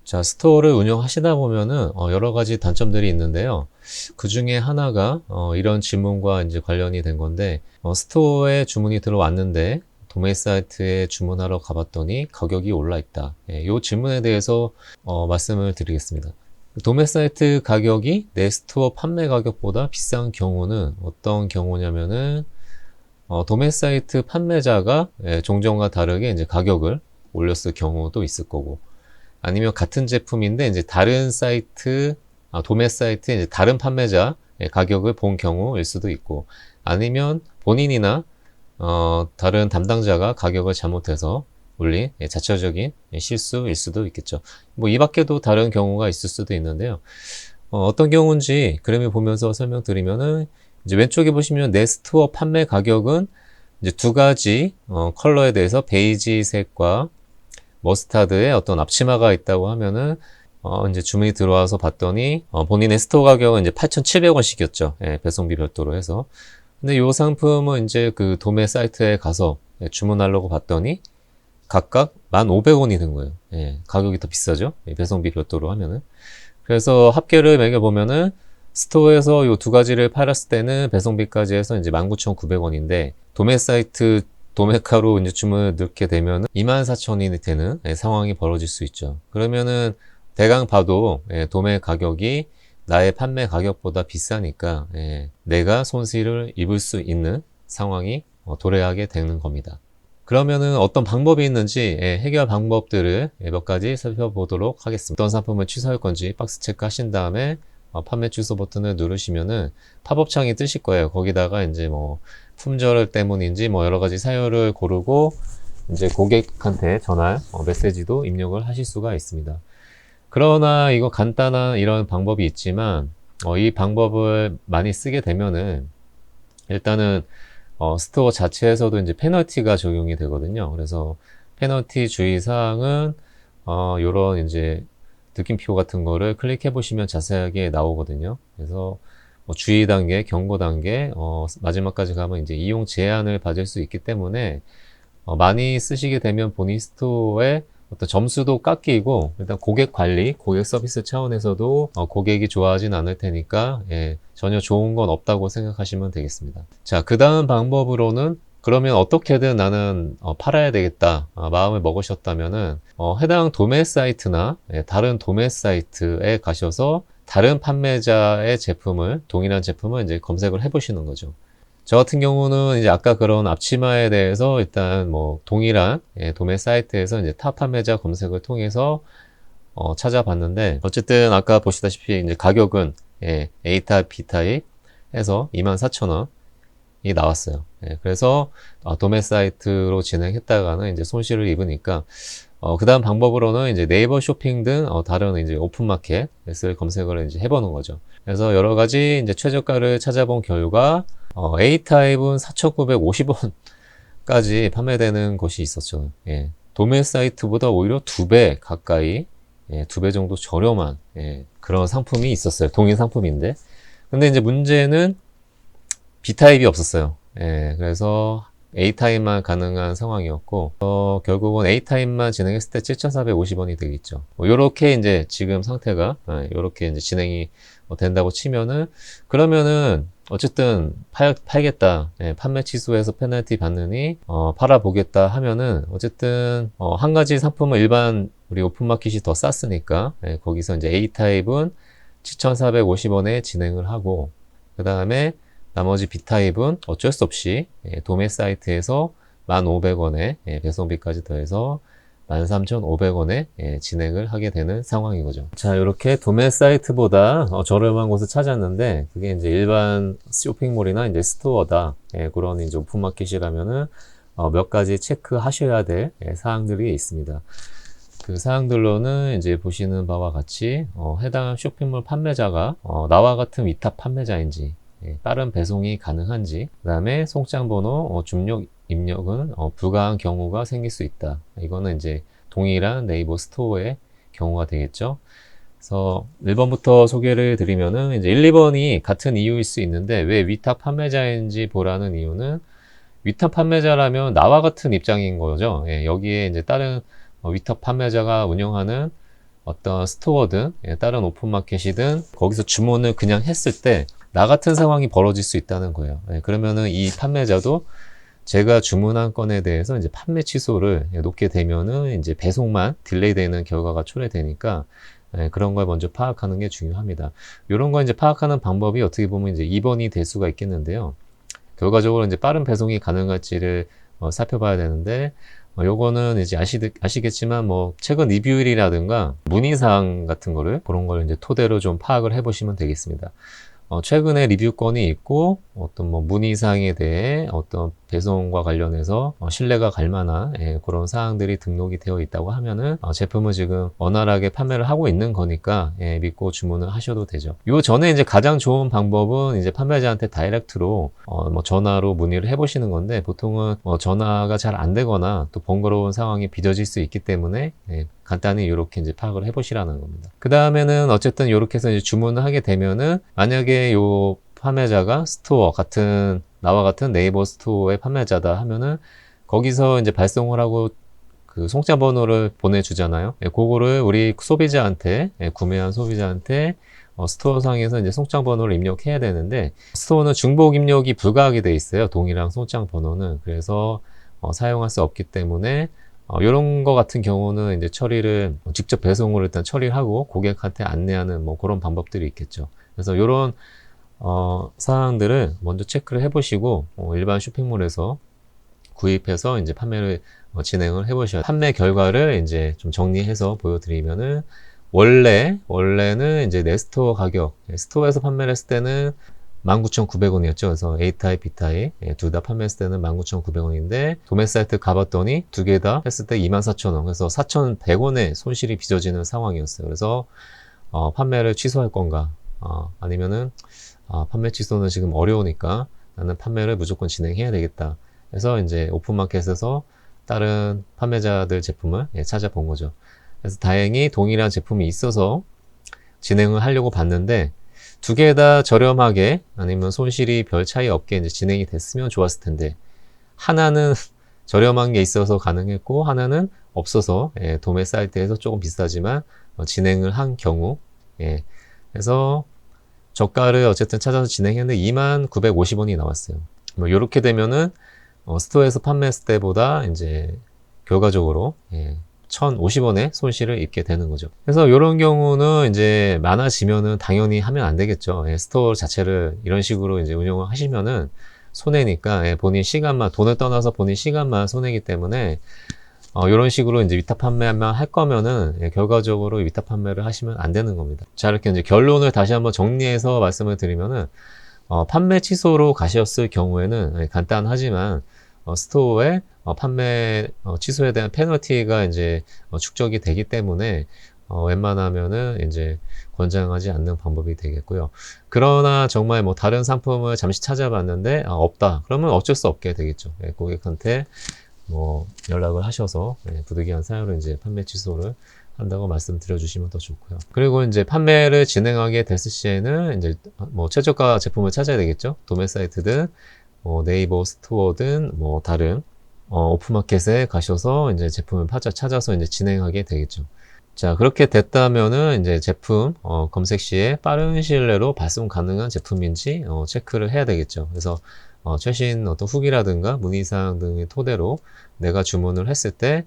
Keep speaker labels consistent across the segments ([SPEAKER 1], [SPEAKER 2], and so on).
[SPEAKER 1] 자, 스토어를 운영하시다 보면은 여러 가지 단점들이 있는데요. 그 중에 하나가 이런 질문과 이제 관련이 된 건데, 스토어에 주문이 들어왔는데 도메이 사이트에 주문하러 가봤더니 가격이 올라 있다. 이 질문에 대해서 말씀을 드리겠습니다. 도메이 사이트 가격이 내 스토어 판매 가격보다 비싼 경우는 어떤 경우냐면은 도메이 사이트 판매자가 종전과 다르게 이제 가격을 올렸을 경우도 있을 거고, 아니면 같은 제품인데 이제 다른 사이트, 도매 사이트에 이제 다른 판매자 가격을 본 경우일 수도 있고, 아니면 본인이나 다른 담당자가 가격을 잘못해서 올린 자체적인 실수일 수도 있겠죠. 뭐 이 밖에도 다른 경우가 있을 수도 있는데요. 어떤 경우인지 그림을 보면서 설명드리면은, 이제 왼쪽에 보시면 내 스토어 판매 가격은 이제 두 가지 컬러에 대해서 베이지색과 머스타드에 어떤 앞치마가 있다고 하면은 이제 주문이 들어와서 봤더니 본인의 스토어 가격은 이제 8,700원씩이었죠. 예, 배송비 별도로 해서. 근데 이 상품은 이제 그 도매 사이트에 가서 주문하려고 봤더니 각각 1,500원이 된 거예요. 예, 가격이 더 비싸죠. 예, 배송비 별도로 하면은. 그래서 합계를 매겨보면은 스토어에서 이 두 가지를 팔았을 때는 배송비까지 해서 이제 19,900원인데 도매 사이트 도매가로 이제 주문을 넣게 되면 24,000원이 되는 상황이 벌어질 수 있죠. 그러면은 대강 봐도 도매 가격이 나의 판매 가격보다 비싸니까 내가 손실을 입을 수 있는 상황이 도래하게 되는 겁니다. 그러면은 어떤 방법이 있는지 해결 방법들을 몇 가지 살펴보도록 하겠습니다. 어떤 상품을 취소할 건지 박스 체크하신 다음에 판매 취소 버튼을 누르시면은 팝업 창이 뜨실 거예요. 거기다가 이제 뭐 품절 때문인지 뭐 여러 가지 사유를 고르고 이제 고객한테 전할 메시지도 입력을 하실 수가 있습니다. 그러나 이거 간단한 이런 방법이 있지만 이 방법을 많이 쓰게 되면은 일단은 스토어 자체에서도 이제 페널티가 적용이 되거든요. 그래서 페널티 주의사항은 요런 이제 느낌표 같은 거를 클릭해 보시면 자세하게 나오거든요. 그래서 주의 단계, 경고 단계, 마지막까지 가면 이제 이용 제한을 받을 수 있기 때문에 많이 쓰시게 되면 본인 스토어에 어떤 점수도 깎이고, 일단 고객 관리, 고객 서비스 차원에서도 고객이 좋아하진 않을 테니까 전혀 좋은 건 없다고 생각하시면 되겠습니다. 자, 그 다음 방법으로는 그러면 어떻게든 나는 팔아야 되겠다 마음을 먹으셨다면은 해당 도매 사이트나 다른 도매 사이트에 가셔서 다른 판매자의 제품을, 동일한 제품을 이제 검색을 해 보시는 거죠. 저 같은 경우는 이제 아까 그런 앞치마에 대해서 일단 뭐 동일한 도매 사이트에서 이제 타 판매자 검색을 통해서 찾아봤는데, 어쨌든 아까 보시다시피 이제 가격은 A 타입, B 타입 해서 24,000원이 나왔어요. 그래서 도매 사이트로 진행했다가는 이제 손실을 입으니까 그 다음 방법으로는 이제 네이버 쇼핑 등 다른 이제 오픈마켓을 검색을 이제 해보는 거죠. 그래서 여러 가지 이제 최저가를 찾아본 결과 A타입은 4,950원까지 판매되는 것이 있었죠. 도매 사이트보다 오히려 2배 가까이, 2배 정도 저렴한 그런 상품이 있었어요. 동일 상품인데. 근데 이제 문제는 B타입이 없었어요. 그래서 A타입만 가능한 상황이었고, 결국은 A타입만 진행했을 때 7,450원이 되겠죠. 요렇게 이제 지금 상태가, 요렇게 이제 진행이 된다고 치면은, 그러면은, 어쨌든 팔겠다. 판매 취소해서 페널티 받느니, 팔아보겠다 하면은, 어쨌든, 한 가지 상품은 일반 우리 오픈마켓이 더 쌌으니까, 거기서 이제 A타입은 7,450원에 진행을 하고, 그 다음에 나머지 B타입은 어쩔 수 없이 도매 사이트에서 1,500원에 배송비까지 더해서 13,500원에 진행을 하게 되는 상황인 거죠. 자, 이렇게 도매 사이트보다 저렴한 곳을 찾았는데, 그게 이제 일반 쇼핑몰이나 이제 스토어다. 그런 이제 오픈마켓이라면은 몇 가지 체크하셔야 될 사항들이 있습니다. 그 사항들로는 이제 보시는 바와 같이 해당 쇼핑몰 판매자가 나와 같은 위탁 판매자인지, 빠른 배송이 가능한지, 그 다음에 송장번호, 주력 입력은 불가한 경우가 생길 수 있다. 이거는 이제 동일한 네이버 스토어의 경우가 되겠죠. 그래서 1번부터 소개를 드리면은 이제 1, 2번이 같은 이유일 수 있는데, 왜 위탁 판매자인지 보라는 이유는, 위탁 판매자라면 나와 같은 입장인 거죠. 여기에 이제 다른 위탁 판매자가 운영하는 어떤 스토어든 다른 오픈마켓이든 거기서 주문을 그냥 했을 때 나 같은 상황이 벌어질 수 있다는 거예요. 그러면은 이 판매자도 제가 주문한 건에 대해서 이제 판매 취소를 놓게 되면은 이제 배송만 딜레이 되는 결과가 초래되니까 그런 걸 먼저 파악하는 게 중요합니다. 이런 거 이제 파악하는 방법이 어떻게 보면 이제 2번이 될 수가 있겠는데요. 결과적으로 이제 빠른 배송이 가능할지를 살펴봐야 되는데, 요거는 이제 아시겠지만 뭐 최근 리뷰일이라든가 문의사항 같은 거를 그런 걸 이제 토대로 좀 파악을 해보시면 되겠습니다. 최근에 리뷰건이 있고 어떤 뭐 문의사항에 대해 어떤 배송과 관련해서 신뢰가 갈 만한 그런 사항들이 등록이 되어 있다고 하면은 제품을 지금 원활하게 판매를 하고 있는 거니까 믿고 주문을 하셔도 되죠. 요 전에 이제 가장 좋은 방법은 이제 판매자한테 다이렉트로 뭐 전화로 문의를 해보시는 건데, 보통은 전화가 잘 안 되거나 또 번거로운 상황이 빚어질 수 있기 때문에 간단히 이렇게 이제 파악을 해보시라는 겁니다. 그 다음에는 어쨌든 이렇게 해서 이제 주문을 하게 되면은, 만약에 요 판매자가 스토어 같은 나와 같은 네이버 스토어의 판매자다 하면은 거기서 이제 발송을 하고 그 송장 번호를 보내주잖아요. 그거를 우리 소비자한테, 구매한 소비자한테 스토어 상에서 이제 송장 번호를 입력해야 되는데, 스토어는 중복 입력이 불가하게 돼 있어요. 동일한 송장 번호는. 그래서 사용할 수 없기 때문에 이런 거 같은 경우는 이제 처리를 직접 배송으로 일단 처리하고 고객한테 안내하는 뭐 그런 방법들이 있겠죠. 그래서 이런 사항들을 먼저 체크를 해보시고 일반 쇼핑몰에서 구입해서 이제 판매를 진행을 해보셔야 돼요. 판매 결과를 이제 좀 정리해서 보여드리면은, 원래는 이제 내 스토어 가격, 스토어에서 판매를 했을 때는 19,900원이었죠. 그래서 A타입, B타입 둘 다 판매했을 때는 19,900원인데 도매 사이트 가봤더니 두 개 다 했을 때 24,000원. 그래서 4,100원의 손실이 빚어지는 상황이었어요. 그래서 판매를 취소할 건가? 아니면은 판매 취소는 지금 어려우니까 나는 판매를 무조건 진행해야 되겠다. 그래서 이제 오픈마켓에서 다른 판매자들 제품을 찾아본 거죠. 그래서 다행히 동일한 제품이 있어서 진행을 하려고 봤는데, 두 개 다 저렴하게 아니면 손실이 별 차이 없게 이제 진행이 됐으면 좋았을 텐데, 하나는 저렴한 게 있어서 가능했고 하나는 없어서 도매 사이트에서 조금 비싸지만 진행을 한 경우, 그래서 저가를 어쨌든 찾아서 진행했는데 29,950원이 나왔어요. 뭐 이렇게 되면은 스토어에서 판매했을 때보다 이제 결과적으로 1,050원의 손실을 입게 되는 거죠. 그래서 이런 경우는 이제 많아지면은 당연히 하면 안 되겠죠. 스토어 자체를 이런 식으로 이제 운영을 하시면은 손해니까, 본인 시간만, 돈을 떠나서 본인 시간만 손해이기 때문에 이런 식으로 이제 위탁 판매만 할 거면은 결과적으로 위탁 판매를 하시면 안 되는 겁니다. 자, 이렇게 이제 결론을 다시 한번 정리해서 말씀을 드리면은, 판매 취소로 가셨을 경우에는 간단하지만 스토어에 판매 취소에 대한 페널티가 이제 축적이 되기 때문에 웬만하면은 이제 권장하지 않는 방법이 되겠고요. 그러나 정말 뭐 다른 상품을 잠시 찾아봤는데 없다. 그러면 어쩔 수 없게 되겠죠. 고객한테 뭐 연락을 하셔서 부득이한 사유로 이제 판매 취소를 한다고 말씀드려 주시면 더 좋고요. 그리고 이제 판매를 진행하게 됐을 시에는 이제 뭐 최저가 제품을 찾아야 되겠죠. 도매 사이트든 네이버 스토어든 뭐 다른 오픈마켓에 가셔서 이제 제품을 찾아서 이제 진행하게 되겠죠. 자, 그렇게 됐다면은 이제 제품 검색 시에 빠른 시일 내로 발송 가능한 제품인지 체크를 해야 되겠죠. 그래서 최신 어떤 후기라든가 문의사항 등의 토대로 내가 주문을 했을 때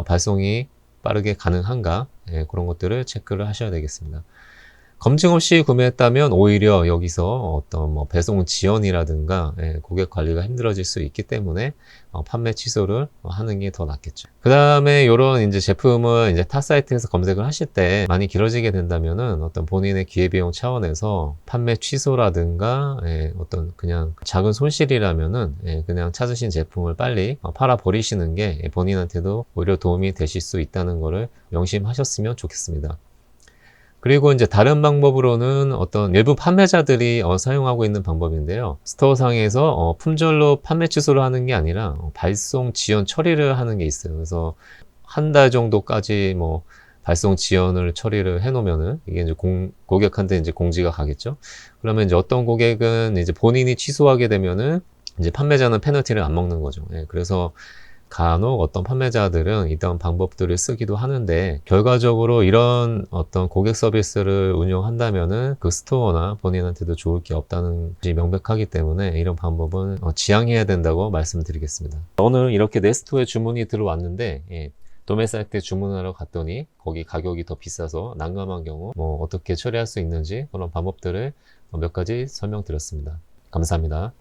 [SPEAKER 1] 발송이 빠르게 가능한가, 그런 것들을 체크를 하셔야 되겠습니다. 검증 없이 구매했다면 오히려 여기서 어떤 뭐 배송 지연이라든가 고객 관리가 힘들어질 수 있기 때문에 판매 취소를 하는 게 더 낫겠죠. 그 다음에 이런 이제 제품을 이제 타 사이트에서 검색을 하실 때 많이 길어지게 된다면은 어떤 본인의 기회비용 차원에서 판매 취소라든가 어떤 그냥 작은 손실이라면은 그냥 찾으신 제품을 빨리 팔아 버리시는 게 본인한테도 오히려 도움이 되실 수 있다는 것을 명심하셨으면 좋겠습니다. 그리고 이제 다른 방법으로는 어떤 일부 판매자들이 사용하고 있는 방법인데요. 스토어 상에서 품절로 판매 취소를 하는 게 아니라 발송 지연 처리를 하는 게 있어요. 그래서 한 달 정도까지 뭐 발송 지연을 처리를 해 놓으면은 이게 이제 고객한테 이제 공지가 가겠죠. 그러면 이제 어떤 고객은 이제 본인이 취소하게 되면은 이제 판매자는 페널티를 안 먹는 거죠. 그래서 간혹 어떤 판매자들은 이런 방법들을 쓰기도 하는데, 결과적으로 이런 어떤 고객 서비스를 운영한다면은 그 스토어나 본인한테도 좋을 게 없다는 것이 명백하기 때문에 이런 방법은 지양해야 된다고 말씀드리겠습니다. 오늘 이렇게 내 스토어에 주문이 들어왔는데, 도매 사이트에 주문하러 갔더니 거기 가격이 더 비싸서 난감한 경우 어떻게 처리할 수 있는지 그런 방법들을 몇 가지 설명드렸습니다. 감사합니다.